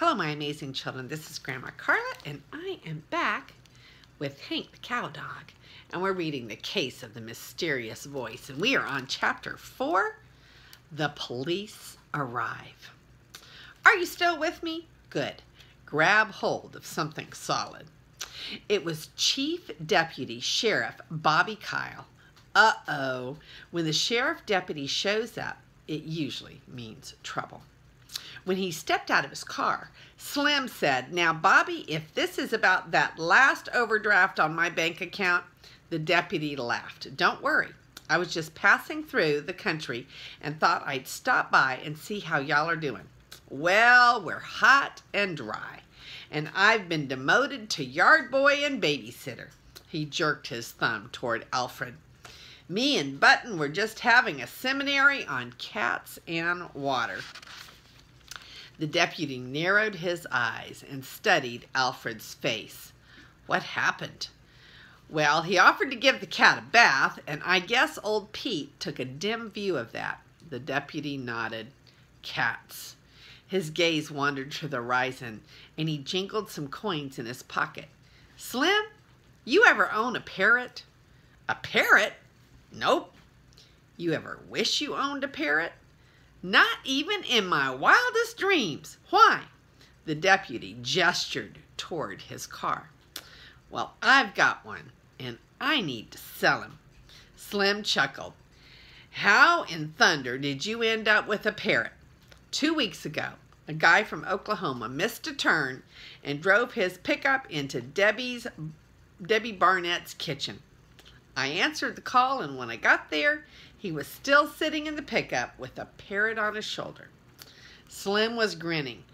Hello, my amazing children. This is Grandma Carla, and I am back with Hank the cow dog. And we're reading The Case of the Mysterious Voice. And we are on Chapter 4, The Police Arrive. Are you still with me? Good. Grab hold of something solid. It was Chief Deputy Sheriff Bobby Kyle. Uh-oh. When the sheriff deputy shows up, it usually means trouble. When he stepped out of his car, Slim said, "Now, Bobby, if this is about that last overdraft on my bank account," the deputy laughed. "Don't worry. I was just passing through the country and thought I'd stop by and see how y'all are doing. Well, we're hot and dry, and I've been demoted to yard boy and babysitter." He jerked his thumb toward Alfred. "Me and Button were just having a seminary on cats and water." The deputy narrowed his eyes and studied Alfred's face. "What happened?" "Well, he offered to give the cat a bath, and I guess old Pete took a dim view of that." The deputy nodded. Cats. His gaze wandered to the horizon, and he jingled some coins in his pocket. "Slim, you ever own a parrot?" "A parrot? Nope." "You ever wish you owned a parrot?" "Not even in my wildest dreams." "Why?" The deputy gestured toward his car. "Well, I've got one, and I need to sell him." Slim chuckled. "How in thunder did you end up with a parrot?" 2 weeks ago, a guy from Oklahoma missed a turn and drove his pickup into Debbie Barnett's kitchen. I answered the call, and when I got there, he was still sitting in the pickup with a parrot on his shoulder." Slim was grinning.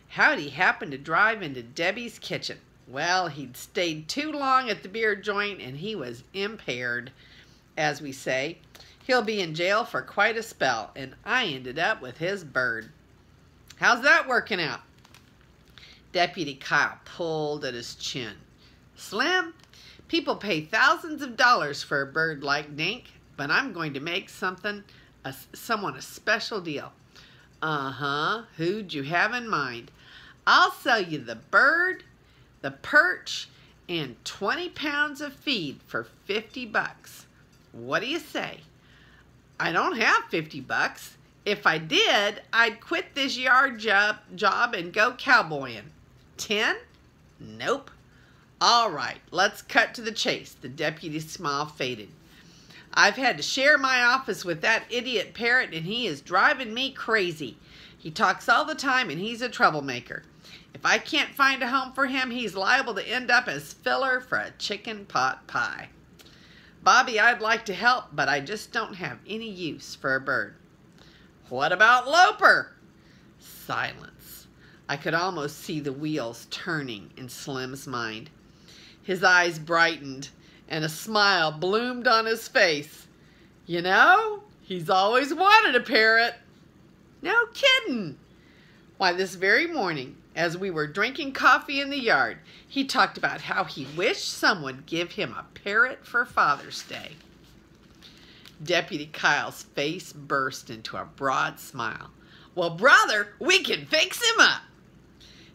How'd he happen to drive into Debbie's kitchen? Well, he'd stayed too long at the beer joint, and he was impaired, as we say. He'll be in jail for quite a spell, and I ended up with his bird. "How's that working out?" Deputy Kyle pulled at his chin. "Slim, people pay thousands of dollars for a bird like Dink, but I'm going to make someone a special deal." "Uh-huh. Who'd you have in mind?" "I'll sell you the bird, the perch, and 20 pounds of feed for $50. What do you say?" "I don't have $50. If I did, I'd quit this yard job and go cowboying." 10? "Nope." "All right, let's cut to the chase." The deputy's smile faded. "I've had to share my office with that idiot parrot, and he is driving me crazy. He talks all the time, and he's a troublemaker. If I can't find a home for him, he's liable to end up as filler for a chicken pot pie. Bobby, I'd like to help, but I just don't have any use for a bird." "What about Loper?" Silence. I could almost see the wheels turning in Slim's mind. His eyes brightened, and a smile bloomed on his face. "You know, he's always wanted a parrot." "No kidding." "Why, this very morning, as we were drinking coffee in the yard, he talked about how he wished someone would give him a parrot for Father's Day." Deputy Kyle's face burst into a broad smile. "Well, brother, we can fix him up."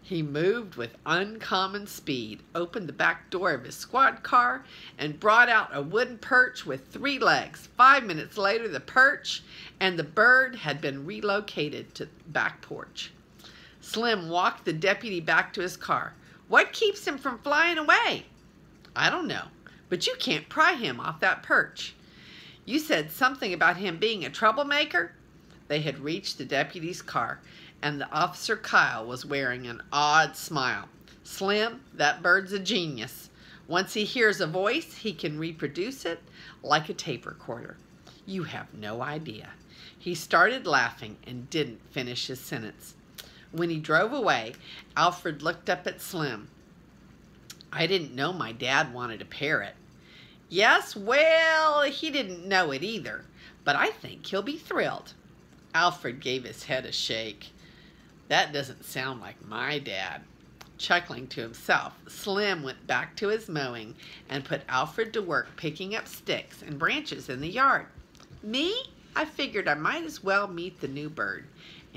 He moved with uncommon speed, opened the back door of his squad car, and brought out a wooden perch with 3 legs. 5 minutes later, the perch and the bird had been relocated to the back porch. Slim walked the deputy back to his car. "What keeps him from flying away?" "I don't know, but you can't pry him off that perch." "You said something about him being a troublemaker?" They had reached the deputy's car, and the Officer Kyle was wearing an odd smile. "Slim, that bird's a genius. Once he hears a voice, he can reproduce it like a tape recorder. You have no idea." He started laughing and didn't finish his sentence. When he drove away, Alfred looked up at Slim. "I didn't know my dad wanted a parrot." "Yes, well, he didn't know it either, but I think he'll be thrilled." Alfred gave his head a shake. "That doesn't sound like my dad." Chuckling to himself, Slim went back to his mowing and put Alfred to work picking up sticks and branches in the yard. "Me? I figured I might as well meet the new bird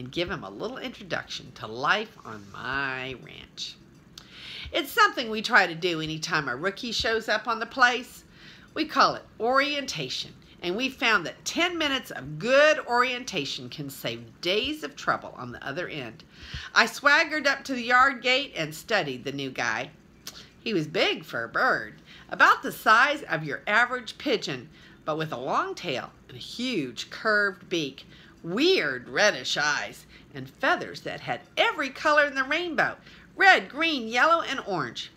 and give him a little introduction to life on my ranch. It's something we try to do anytime a rookie shows up on the place. We call it orientation, and we found that 10 minutes of good orientation can save days of trouble on the other end. I swaggered up to the yard gate and studied the new guy. He was big for a bird, about the size of your average pigeon, but with a long tail and a huge curved beak, weird reddish eyes, and feathers that had every color in the rainbow: red, green, yellow, and orange.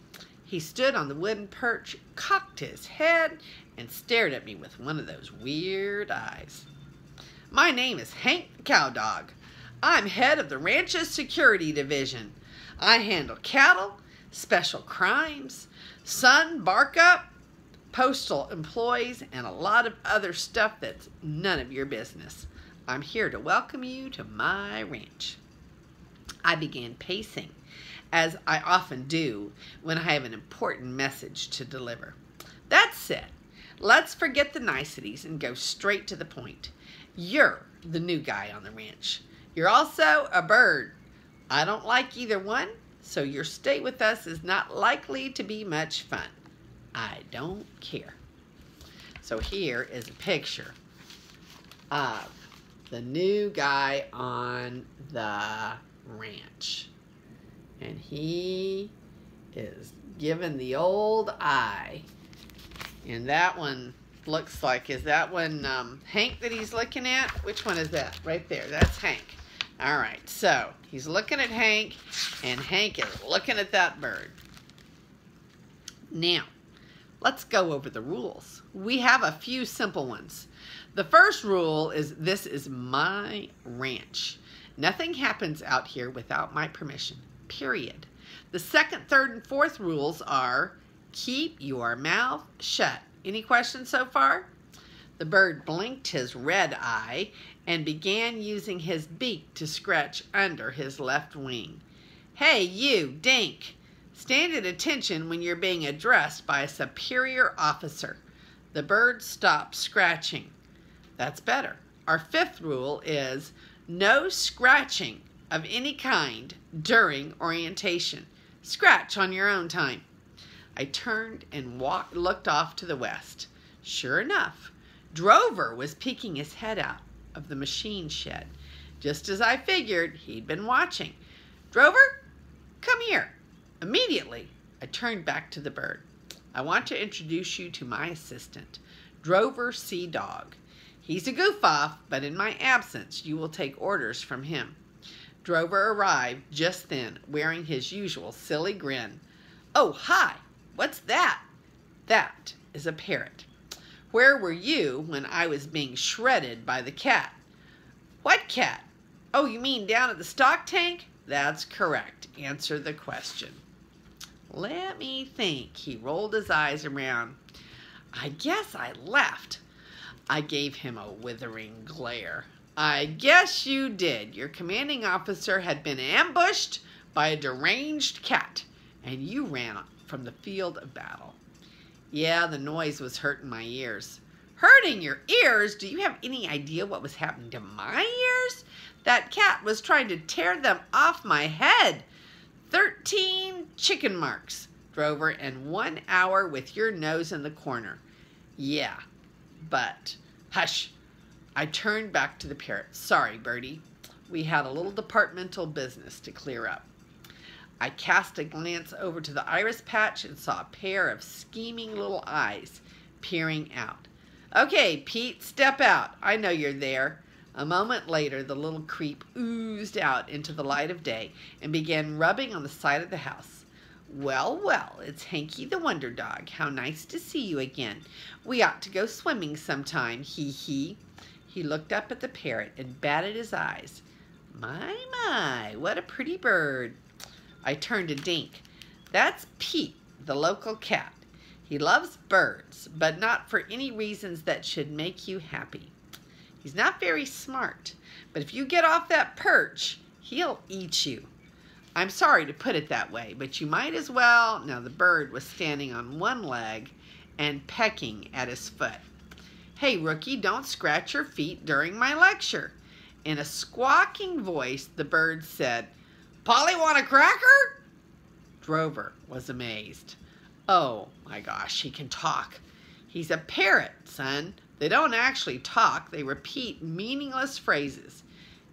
He stood on the wooden perch, cocked his head, and stared at me with one of those weird eyes. My name is Hank the Cow Dog. I'm head of the ranch's security division. I handle cattle, special crimes, sun bark-up, postal employees, and a lot of other stuff that's none of your business. I'm here to welcome you to my ranch. I began pacing, as I often do when I have an important message to deliver. That said, let's forget the niceties and go straight to the point. You're the new guy on the ranch. You're also a bird. I don't like either one, so your stay with us is not likely to be much fun. I don't care. So here is a picture of the new guy on the ranch. And he is giving the old eye. And that one looks like, is that one Hank that he's looking at? Which one is that? Right there. That's Hank. All right. So he's looking at Hank, and Hank is looking at that bird. Now, let's go over the rules. We have a few simple ones. The first rule is this is my ranch. Nothing happens out here without my permission. Period. The second, third, and fourth rules are keep your mouth shut. Any questions so far? The bird blinked his red eye and began using his beak to scratch under his left wing. Hey, you, Dink. Stand at attention when you're being addressed by a superior officer. The bird stopped scratching. That's better. Our fifth rule is no scratching of any kind during orientation. Scratch on your own time. I turned and looked off to the west. Sure enough, Drover was peeking his head out of the machine shed. Just as I figured, he'd been watching. Drover, come here. Immediately, I turned back to the bird. I want to introduce you to my assistant, Drover Sea Dog. He's a goof-off, but in my absence, you will take orders from him. Drover arrived just then, wearing his usual silly grin. Oh, hi! What's that? That is a parrot. Where were you when I was being shredded by the cat? What cat? Oh, you mean down at the stock tank? That's correct. Answer the question. Let me think. He rolled his eyes around. I guess I left. I gave him a withering glare. I guess you did. Your commanding officer had been ambushed by a deranged cat, and you ran from the field of battle. Yeah, the noise was hurting my ears. Hurting your ears? Do you have any idea what was happening to my ears? That cat was trying to tear them off my head. 13 chicken marks, Drover, and 1 hour with your nose in the corner. Yeah, but hush. I turned back to the parrot. Sorry, Birdie. We had a little departmental business to clear up. I cast a glance over to the iris patch and saw a pair of scheming little eyes peering out. Okay, Pete, step out. I know you're there. A moment later, the little creep oozed out into the light of day and began rubbing on the side of the house. Well, well, it's Hanky the Wonder Dog. How nice to see you again. We ought to go swimming sometime, hee. He looked up at the parrot and batted his eyes. My, what a pretty bird. I turned to Dink. That's Pete, the local cat. He loves birds, but not for any reasons that should make you happy. He's not very smart, but if you get off that perch, he'll eat you. I'm sorry to put it that way, but you might as well. Now the bird was standing on one leg and pecking at his foot. Hey, rookie, don't scratch your feet during my lecture. In a squawking voice, the bird said, "Polly, want a cracker?" Drover was amazed. Oh my gosh, he can talk. He's a parrot, son. They don't actually talk. They repeat meaningless phrases.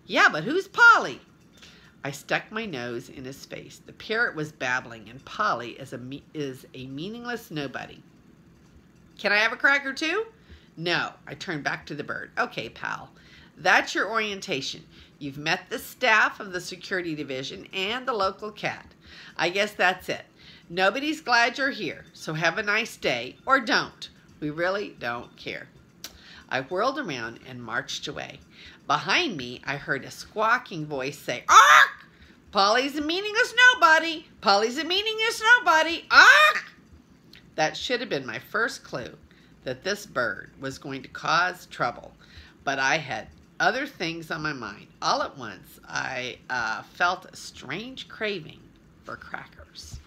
Yeah, but who's Polly? I stuck my nose in his face. The parrot was babbling, and Polly is a meaningless nobody. Can I have a cracker too? No. I turned back to the bird. Okay, pal. That's your orientation. You've met the staff of the security division and the local cat. I guess that's it. Nobody's glad you're here, so have a nice day, or don't. We really don't care. I whirled around and marched away. Behind me, I heard a squawking voice say, "Ark! Polly's a meaningless nobody! Polly's a meaningless nobody! Ark!" That should have been my first clue that this bird was going to cause trouble, but I had other things on my mind. All at once, I felt a strange craving for crackers.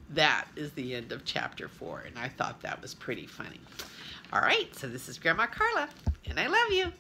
That is the end of chapter 4, and I thought that was pretty funny. All right, so this is Grandma Carla, and I love you.